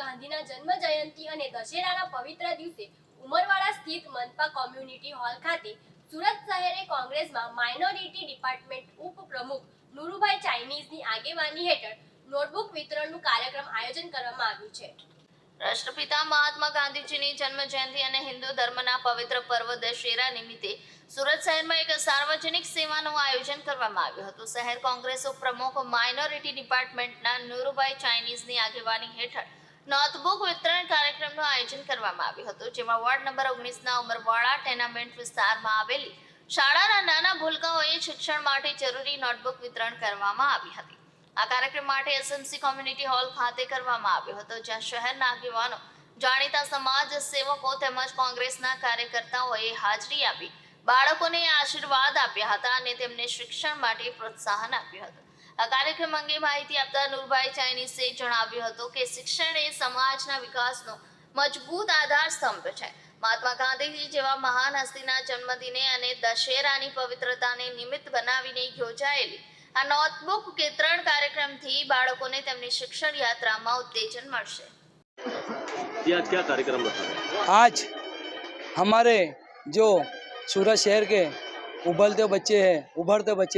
ગાંધીના જન્મ જયંતિ અને દશેરાના પવિત્ર દિવસે ઉમરવાડા સ્થિત મનપા કોમ્યુનિટી હોલ ખાતે સુરત શહેરે કોંગ્રેસમાં માઇનોરિટી ડિપાર્ટમેન્ટ ઉપપ્રમુખ નુરુભાઈ ચાઇનીઝની આગેવાની હેઠળ નોટબુક વિતરણનું કાર્યક્રમ આયોજન કરવામાં આવ્યું છે। રાષ્ટ્રપિતા મહાત્મા ગાંધીજીની જન્મ જયંતિ અને હિન્દુ ધર્મના પવિત્ર પર્વ દશેરા નિમિત્તે સુરત શહેરમાં એક સાર્વજનિક સેવાનું આયોજન કરવામાં આવ્યું હતું। શહેર કોંગ્રેસ ઉપપ્રમુખ માઇનોરિટી ડિપાર્ટમેન્ટના નુરુભાઈ ચાઇનીઝની આગેવાની હેઠળ નોટબુક વિતરણ કાર્યક્રમનું આયોજન કરવામાં આવ્યું હતું, જેમાં વોર્ડ નંબર 19ના ઉમરવાડા ટેનામેન્ટ વિસ્તારમાં આવેલી શાળાના નાના ભૂલકાઓએ શિક્ષણ માટે જરૂરી નોટબુક વિતરણ કરવામાં આવી હતી। આ કાર્યક્રમ માટે એસએમસી કોમ્યુનિટી હોલ ખાતે કરવામાં આવ્યો હતો, જ્યાં શહેરના આગેવાનો, જાણીતા સમાજ સેવકો તેમજ કોંગ્રેસના કાર્યકર્તાઓએ હાજરી આપી બાળકોને આશીર્વાદ આપ્યા હતા અને તેમને શિક્ષણ માટે પ્રોત્સાહન આપ્યું હતું। આ કાર્યક્રમ અંગે માહિતી આપતા નુરુભાઈ ચાઇનીઝે જણાવ્યું હતું કે શિક્ષણ એ સમાજના વિકાસનો મજબૂત આધાર સ્તંભ છે। મહાત્મા ગાંધીજી જેવા મહાન હસ્તીના જન્મદિને અને દશેરાની પવિત્રતાને નિમિત્ત બનાવીને યોજાયેલી આ नोटबुक वितरण कार्यक्रमથી બાળકોને તેમની શિક્ષણ યાત્રામાં ઉત્તેજન મળશે। क्या कार्यक्रम रखा है? आज हमारे जो सूरत शहर के उभरते बच्चे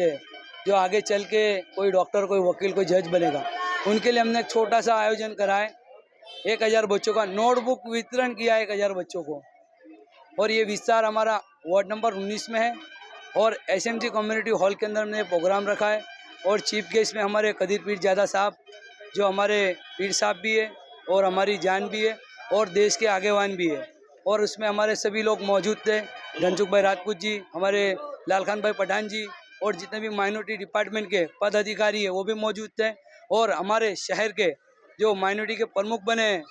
हैं जो आगे चल के कोई डॉक्टर, कोई वकील, कोई जज बनेगा, उनके लिए हमने एक छोटा सा आयोजन करा है। 1000 बच्चों का नोटबुक वितरण किया है 1000 बच्चों को, और ये विस्तार हमारा वार्ड नंबर 19 में है और एसएमसी कम्युनिटी हॉल के अंदर हमने प्रोग्राम रखा है। और चीफ गेस्ट में हमारे कदीर पीर ज़्यादा साहब, जो हमारे पीर साहब भी है और हमारी जान भी है और देश के आगेवान भी है, और उसमें हमारे सभी लोग मौजूद थे। धनसुख भाई राजपूत जी, हमारे लालखान भाई पठान जी और जितने भी माइनॉरिटी डिपार्टमेंट के पद अधिकारी है वो भी मौजूद थे। और हमारे शहर के जो माइनॉरिटी के प्रमुख बने हैं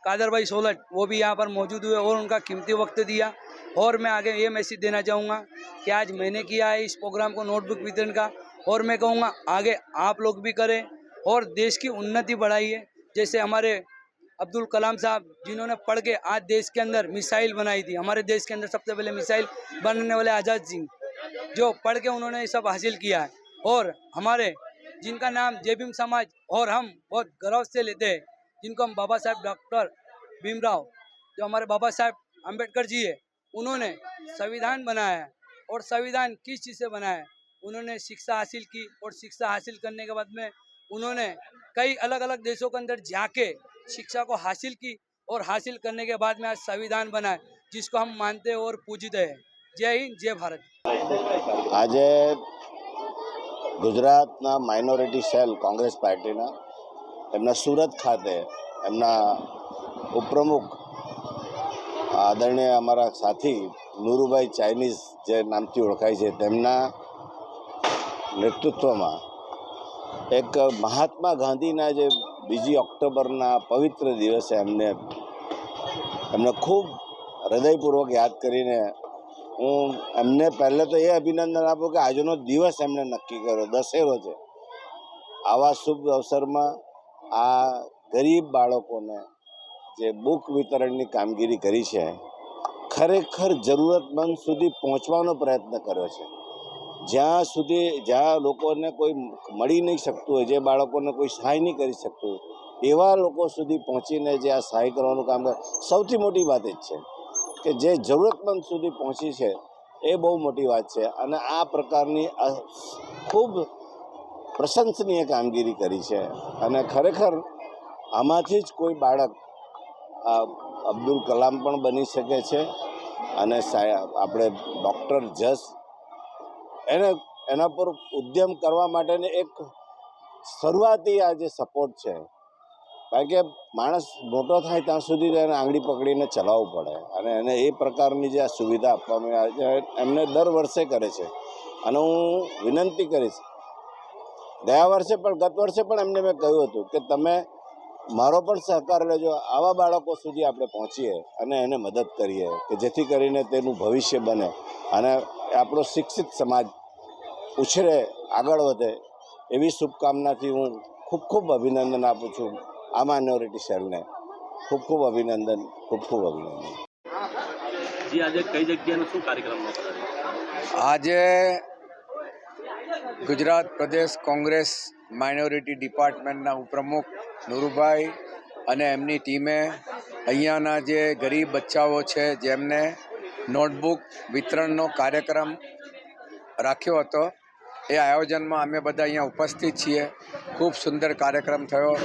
कादर भाई सोलट, वो भी यहाँ पर मौजूद हुए और उनका कीमती वक्त दिया। और मैं आगे ये मैसेज देना चाहूँगा कि आज मैंने किया है इस प्रोग्राम को नोटबुक वितरण का, और मैं कहूँगा आगे आप लोग भी करें और देश की उन्नति बढ़ाइए। जैसे हमारे अब्दुल कलाम साहब, जिन्होंने पढ़ के आज देश के अंदर मिसाइल बनाई थी, हमारे देश के अंदर सबसे पहले मिसाइल बनाने वाले आज़ाद सिंह, जो पढ़ के उन्होंने ये सब हासिल किया है। और हमारे जिनका नाम जय भीम समाज और हम बहुत गर्व से लेते हैं, जिनको हम बाबा साहब डॉक्टर भीमराव, जो हमारे बाबा साहब अम्बेडकर जी है, उन्होंने संविधान बनाया है। और संविधान किस चीज़ से बनाया है? उन्होंने शिक्षा हासिल की, और शिक्षा हासिल करने के बाद में उन्होंने कई अलग अलग देशों के अंदर जाके शिक्षा को हासिल की, और हासिल करने के बाद में आज संविधान बना है, जिसको हम मानते हैं और पूजते हैं। जय हिंद, जय भारत। आज गुजरातना माइनॉरिटी सेल कांग्रेस पार्टीना एमना सूरत खाते एमना उपप्रमुख आदरणीय अमरा साथी नुरुभाई चाइनीज जे नामथी ओळखाय छे तेमना नेतृत्व में एक महात्मा गांधीना जे 2 ऑक्टोबरना पवित्र दिवसे एमने खूब हृदयपूर्वक याद करीने हूँ एमने पहले तो ये अभिनंदन आपू कि आजनो दिवस एमने नक्की कर्यो, दशेरो छे। आवा शुभ अवसर में आ गरीब बाळकोने जे बुक वितरणनी कामगीरी करी छे, खरेखर जरूरतमंद सुधी पहोंचवानो प्रयत्न कर्यो छे। ज्यां लोकोने कोई मळी नहीं शकतुं होय, जे बाळकोने कोई सहाय नहीं करी शकतुं, एवा लोको सुधी पहोंचीने जे आ सहाय करवानुं काम करे, सौथी मोटी बात ए छे कि जे जरूरतमंद सुधी पहोंची छे ए बहु मोटी बात छे। अने आ प्रकारनी खूब प्रशंसनीय कामगीरी करी छे। अने खरेखर आमांथी ज कोई बाळक अब्दुल कलाम पण बनी शके छे, अने आपणे डॉक्टर जज एना पर उद्यम करवा माटेने एक शरूआती आ जे सपोर्ट है, कारण के माणस मोटो थाय त्यां सुधी तेने आंगળી पकड़ीने चलावવું પડે, અને એને એ પ્રકારની જે આ સુવિધા આપવામાં આવે છે એમને દર વર્ષે કરે છે। અને હું વિનંતી કરીશ, ગયા વર્ષે પણ ગત વર્ષે પણ એમને મેં કહ્યું હતું કે તમે મારો પણ સહકાર લેજો, આવા બાળકો સુધી આપણે પહોંચીએ અને એને મદદ કરીએ કે જેથી કરીને તેનું ભવિષ્ય બને અને આપણો શિક્ષિત સમાજ ઉછરે, આગળ વધે। એવી શુભકામનાથી હું ખૂબ ખૂબ અભિનંદન આપું છું આ માઇનોરિટી સેલને। ખૂબ ખૂબ અભિનંદન, ખૂબ ખૂબ અભિનંદન। जी आज कई जगह शू कार्यक्रम आज गुजरात प्रदेश कांग्रेस माइनॉरिटी डिपार्टमेंटना उपप्रमुख नुरुभाई અને એમની ટીમે અહીંયાના જે ગરીબ બચ્ચાઓ છે જેમને નોટબુક વિતરણનો કાર્યક્રમ રાખ્યો હતો. એ આયોજનમાં અમે બધા અહીંયા ઉપસ્થિત છીએ. ખૂબ સુંદર કાર્યક્રમ થયો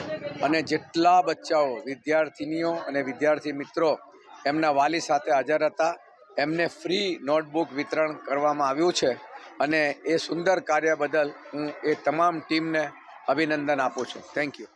અને જેટલા બચ્ચાઓ વિદ્યાર્થીનીઓ અને વિદ્યાર્થી મિત્રો એમના વાલી સાથે હાજર હતા એમને ફ્રી નોટબુક વિતરણ કરવામાં આવ્યું છે અને એ સુંદર કાર્ય બદલ હું એ તમામ ટીમને અભિનંદન આપું છું. Thank you.